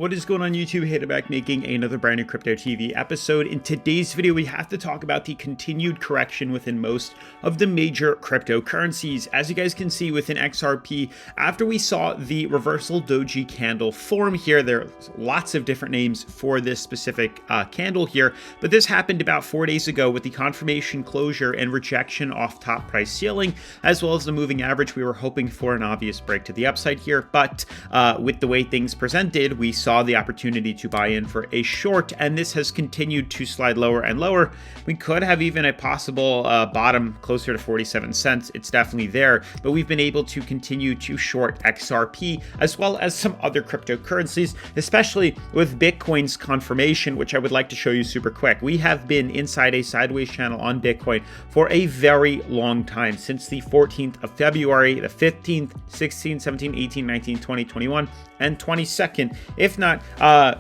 What is going on YouTube? Hater back making another brand new Crypto TV episode. In today's video, we have to talk about the continued correction within most of the major cryptocurrencies. As you guys can see within XRP, after we saw the reversal doji candle form here, there's lots of different names for this specific candle here, but this happened about 4 days ago with the confirmation closure and rejection off top price ceiling, as well as the moving average. We were hoping for an obvious break to the upside here, but with the way things presented, we saw the opportunity to buy in for a short, and this has continued to slide lower and lower. We could have even a possible bottom closer to 47 cents. It's definitely there, but we've been able to continue to short XRP as well as some other cryptocurrencies, especially with Bitcoin's confirmation, which I would like to show you super quick. We have been inside a sideways channel on Bitcoin for a very long time, since the 14th of February, the 15th, 16th, 17th, 18th, 19th, 20th, 21st, and 22nd, if not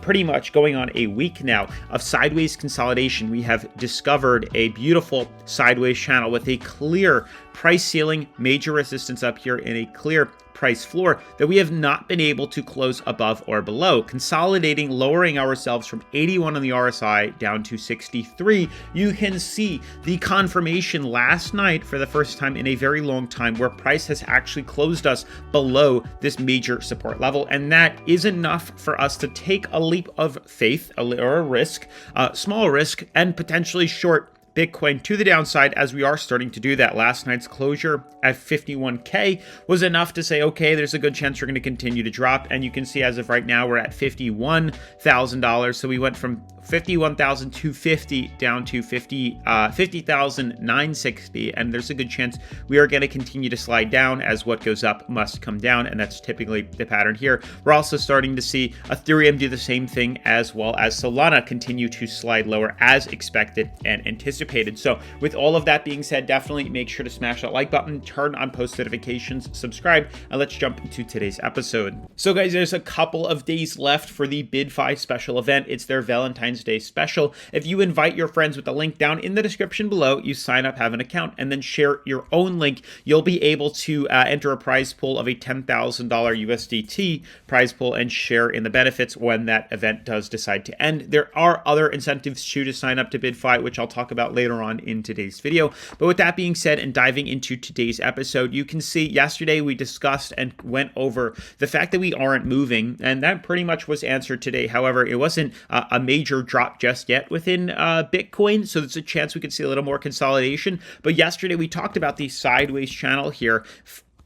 pretty much going on a week now of sideways consolidation. We have discovered a beautiful sideways channel with a clear price ceiling, major resistance up here, and a clear price floor that we have not been able to close above or below, consolidating, lowering ourselves from 81 on the RSI down to 63. You can see the confirmation last night for the first time in a very long time, where price has actually closed us below this major support level, and that is enough for us to take a leap of faith or a risk, small risk, and potentially short Bitcoin to the downside, as we are starting to do that. Last night's closure at 51K was enough to say, okay, there's a good chance we're going to continue to drop. And you can see as of right now, we're at $51,000. So we went from 51,250 down to 50,960. And there's a good chance we are going to continue to slide down, as what goes up must come down. And that's typically the pattern here. We're also starting to see Ethereum do the same thing, as well as Solana continue to slide lower as expected and anticipated. So with all of that being said, definitely make sure to smash that like button, turn on post notifications, subscribe, and let's jump into today's episode. So guys, there's a couple of days left for the BidFi special event. It's their Valentine's Day special. If you invite your friends with the link down in the description below, you sign up, have an account, and then share your own link, you'll be able to enter a prize pool of a $10,000 USDT prize pool and share in the benefits when that event does decide to end. There are other incentives too to sign up to BidFi, which I'll talk about later on in today's video. But with that being said, and diving into today's episode, you can see yesterday we discussed and went over the fact that we aren't moving, and that pretty much was answered today. However, it wasn't a major drop just yet within Bitcoin, so there's a chance we could see a little more consolidation. But yesterday we talked about the sideways channel here,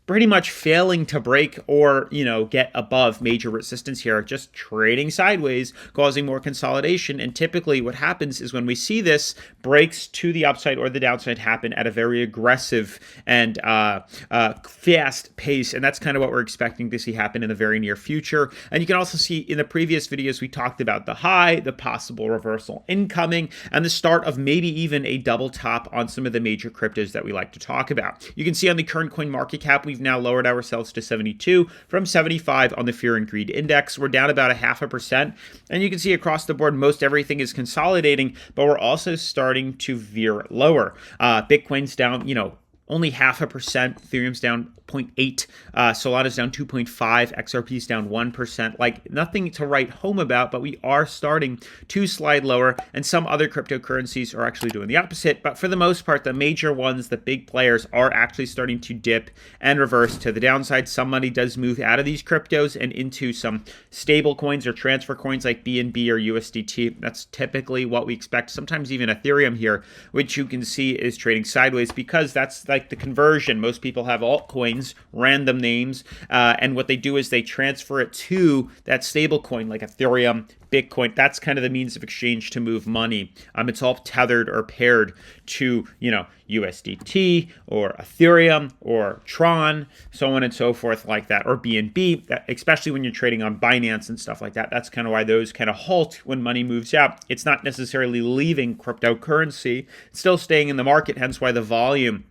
pretty much failing to break or, get above major resistance here, just trading sideways, causing more consolidation. And typically what happens is when we see this, breaks to the upside or the downside happen at a very aggressive and fast pace. And that's kind of what we're expecting to see happen in the very near future. And you can also see in the previous videos, we talked about the high, the possible reversal incoming, and the start of maybe even a double top on some of the major cryptos that we like to talk about. You can see on the current coin market cap, we've now lowered ourselves to 72 from 75 on the Fear and Greed Index. We're down about 0.5%. And you can see across the board, most everything is consolidating, but we're also starting to veer lower. Bitcoin's down, only 0.5%. Ethereum's down 0.8%. Solana's down 2.5%. XRP's down 1%. Like, nothing to write home about, but we are starting to slide lower. And some other cryptocurrencies are actually doing the opposite. But for the most part, the major ones, the big players, are actually starting to dip and reverse to the downside. Some money does move out of these cryptos and into some stable coins or transfer coins like BNB or USDT. That's typically what we expect. Sometimes even Ethereum here, which you can see is trading sideways, because that's like the conversion. Most people have altcoins, random names, and what they do is they transfer it to that stable coin like Ethereum, Bitcoin. That's kind of the means of exchange to move money. It's all tethered or paired to, USDT or Ethereum or Tron, so on and so forth like that, or BNB, especially when you're trading on Binance and stuff like that. That's kind of why those kind of halt when money moves out. It's not necessarily leaving cryptocurrency. It's still staying in the market, hence why the volume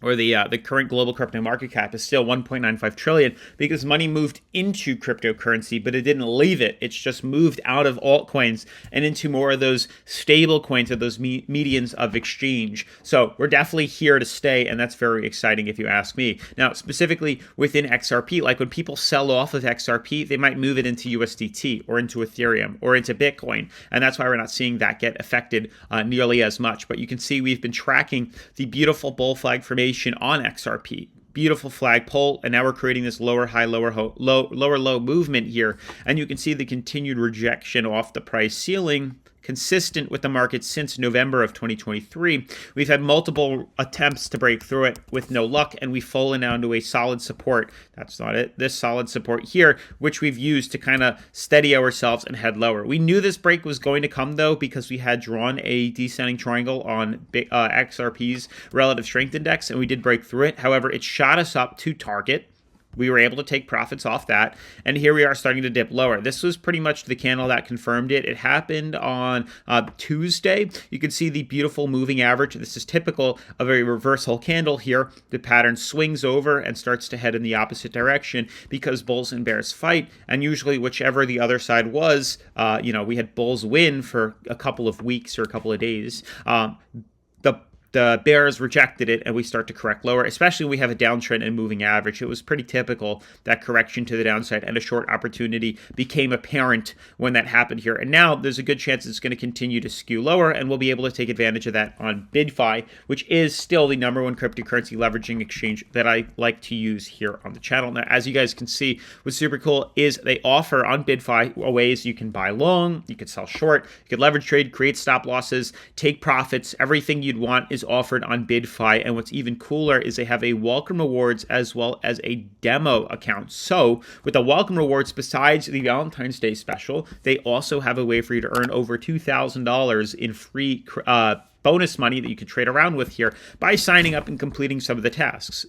or the current global crypto market cap is still 1.95 trillion because money moved into cryptocurrency, but it didn't leave it. It's just moved out of altcoins and into more of those stable coins or those medians of exchange. So we're definitely here to stay, and that's very exciting if you ask me. Now, specifically within XRP, like when people sell off of XRP, they might move it into USDT or into Ethereum or into Bitcoin, and that's why we're not seeing that get affected nearly as much. But you can see we've been tracking the beautiful bull flag formation on XRP. Beautiful flagpole, and now we're creating this lower high, lower low movement here, and you can see the continued rejection off the price ceiling, consistent with the market since November of 2023. We've had multiple attempts to break through it with no luck, and we've fallen down to a solid support. That's not it. This solid support here, which we've used to kind of steady ourselves and head lower. We knew this break was going to come, though, because we had drawn a descending triangle on XRP's relative strength index, and we did break through it. However, it shot us up to target. We were able to take profits off that, and here we are starting to dip lower. This was pretty much the candle that confirmed it. It happened on Tuesday. You can see the beautiful moving average. This is typical of a reversal candle here. The pattern swings over and starts to head in the opposite direction because bulls and bears fight, and usually whichever the other side was, we had bulls win for a couple of weeks or a couple of days. The bears rejected it, and we start to correct lower, especially when we have a downtrend and moving average. It was pretty typical that correction to the downside and a short opportunity became apparent when that happened here. And now there's a good chance it's going to continue to skew lower, and we'll be able to take advantage of that on BidFi, which is still the #1 cryptocurrency leveraging exchange that I like to use here on the channel. Now, as you guys can see, what's super cool is they offer on BidFi ways you can buy long, you can sell short, you can leverage trade, create stop losses, take profits. Everything you'd want is offered on BidFi, and what's even cooler is they have a welcome rewards as well as a demo account. So with the welcome rewards, besides the Valentine's Day special, they also have a way for you to earn over $2,000 in free bonus money that you can trade around with here by signing up and completing some of the tasks.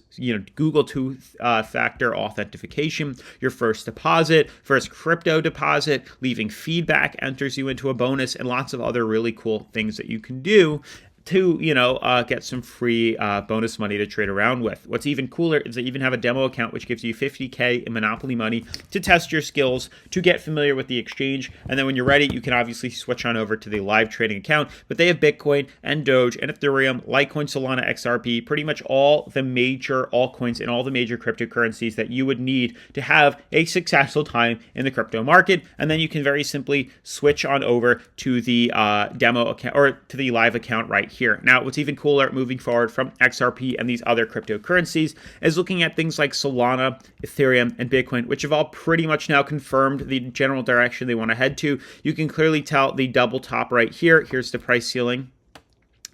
Google two-factor authentication, your first deposit, first crypto deposit, leaving feedback enters you into a bonus, and lots of other really cool things that you can do to, get some free bonus money to trade around with. What's even cooler is they even have a demo account which gives you $50K in Monopoly money to test your skills, to get familiar with the exchange, and then when you're ready, you can obviously switch on over to the live trading account. But they have Bitcoin and Doge and Ethereum, Litecoin, Solana, XRP, pretty much all the major altcoins and all the major cryptocurrencies that you would need to have a successful time in the crypto market. And then you can very simply switch on over to the demo account or to the live account right here. Now, what's even cooler moving forward from XRP and these other cryptocurrencies is looking at things like Solana, Ethereum, and Bitcoin, which have all pretty much now confirmed the general direction they want to head to. You can clearly tell the double top right here. Here's the price ceiling.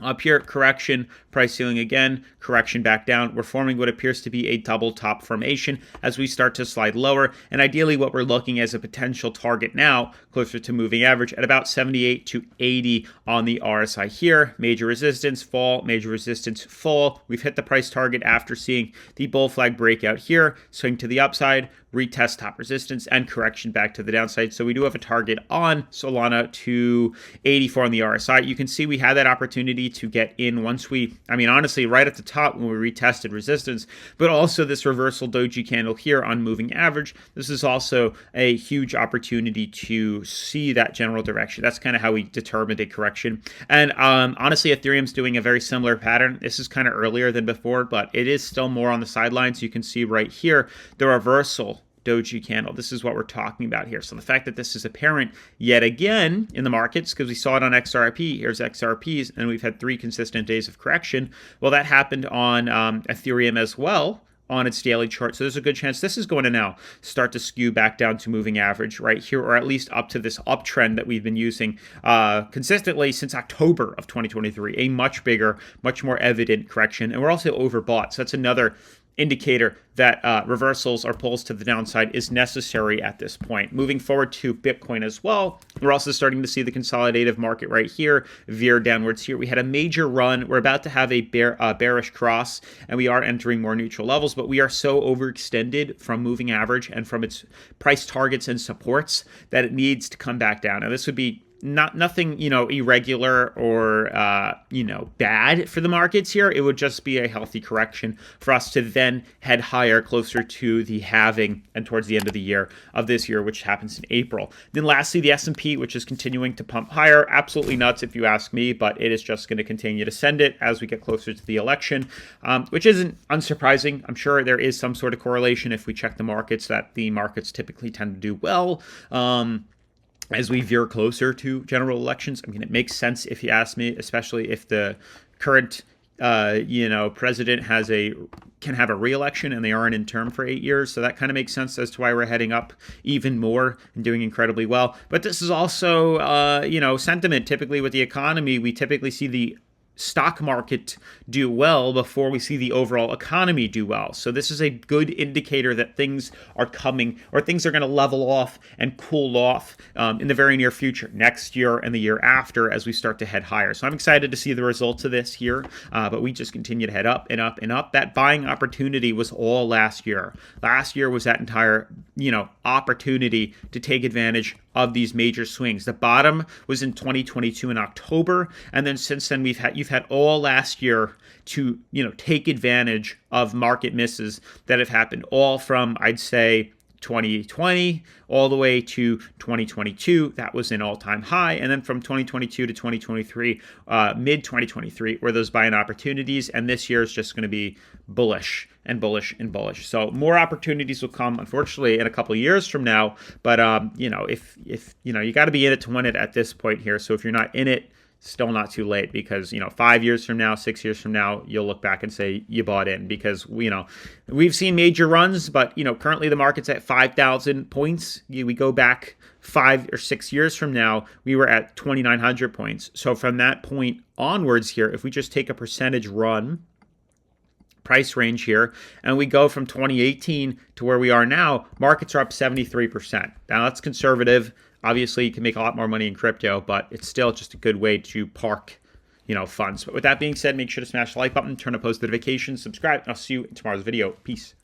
Up here, correction, price ceiling again, correction back down. We're forming what appears to be a double top formation as we start to slide lower. And ideally, what we're looking as a potential target now, closer to moving average at about 78 to 80 on the RSI here. Major resistance, fall, major resistance, fall. We've hit the price target after seeing the bull flag breakout here, swing to the upside, retest top resistance, and correction back to the downside. So we do have a target on Solana to 84 on the RSI. You can see we had that opportunity to get in once honestly, right at the top when we retested resistance, but also this reversal doji candle here on moving average. This is also a huge opportunity to see that general direction. That's kind of how we determined a correction. And honestly, Ethereum's doing a very similar pattern. This is kind of earlier than before, but it is still more on the sidelines. You can see right here, the reversal doji candle. This is what we're talking about here. So the fact that this is apparent yet again in the markets, because we saw it on XRP, here's XRPs, and we've had 3 consistent days of correction. Well, that happened on Ethereum as well on its daily chart. So there's a good chance this is going to now start to skew back down to moving average right here, or at least up to this uptrend that we've been using consistently since October of 2023, a much bigger, much more evident correction. And we're also overbought. So that's another indicator that reversals or pulls to the downside is necessary at this point. Moving forward to Bitcoin as well, we're also starting to see the consolidative market right here veer downwards here. We had a major run. We're about to have a bearish cross, and we are entering more neutral levels, but we are so overextended from moving average and from its price targets and supports that it needs to come back down. Now, this would be nothing, irregular or, bad for the markets here. It would just be a healthy correction for us to then head higher closer to the halving and towards the end of the year of this year, which happens in April. Then lastly, the S&P, which is continuing to pump higher. Absolutely nuts if you ask me, but it is just going to continue to send it as we get closer to the election, which isn't unsurprising. I'm sure there is some sort of correlation if we check the markets, that the markets typically tend to do well as we veer closer to general elections. I mean, it makes sense if you ask me, especially if the current president can have a re-election and they aren't in term for 8 years. So that kind of makes sense as to why we're heading up even more and doing incredibly well. But this is also, sentiment. Typically with the economy, we typically see the stock market do well before we see the overall economy do well. So this is a good indicator that things are coming, or things are going to level off and cool off in the very near future, next year and the year after, as we start to head higher. So I'm excited to see the results of this here, but we just continue to head up and up and up. That buying opportunity was all last year. Last year was that entire, opportunity to take advantage of these major swings. The bottom was in 2022 in October, and then since then you've had all last year to take advantage of market misses that have happened, all from, I'd say, 2020 all the way to 2022. That was an all-time high. And then from 2022 to 2023, mid 2023, were those buying opportunities. And this year is just going to be bullish and bullish and bullish. So more opportunities will come, unfortunately, in a couple of years from now. But if you got to be in it to win it at this point here. So if you're not in it, still not too late, because 5 years from now, 6 years from now, you'll look back and say you bought in, because we've seen major runs, but currently the market's at 5,000 points. We go back 5 or 6 years from now, we were at 2,900 points. So from that point onwards here, if we just take a percentage run price range here, and we go from 2018 to where we are now, markets are up 73%. Now that's conservative. Obviously, you can make a lot more money in crypto, but it's still just a good way to park, funds. But with that being said, make sure to smash the like button, turn on post notifications, subscribe, and I'll see you in tomorrow's video. Peace.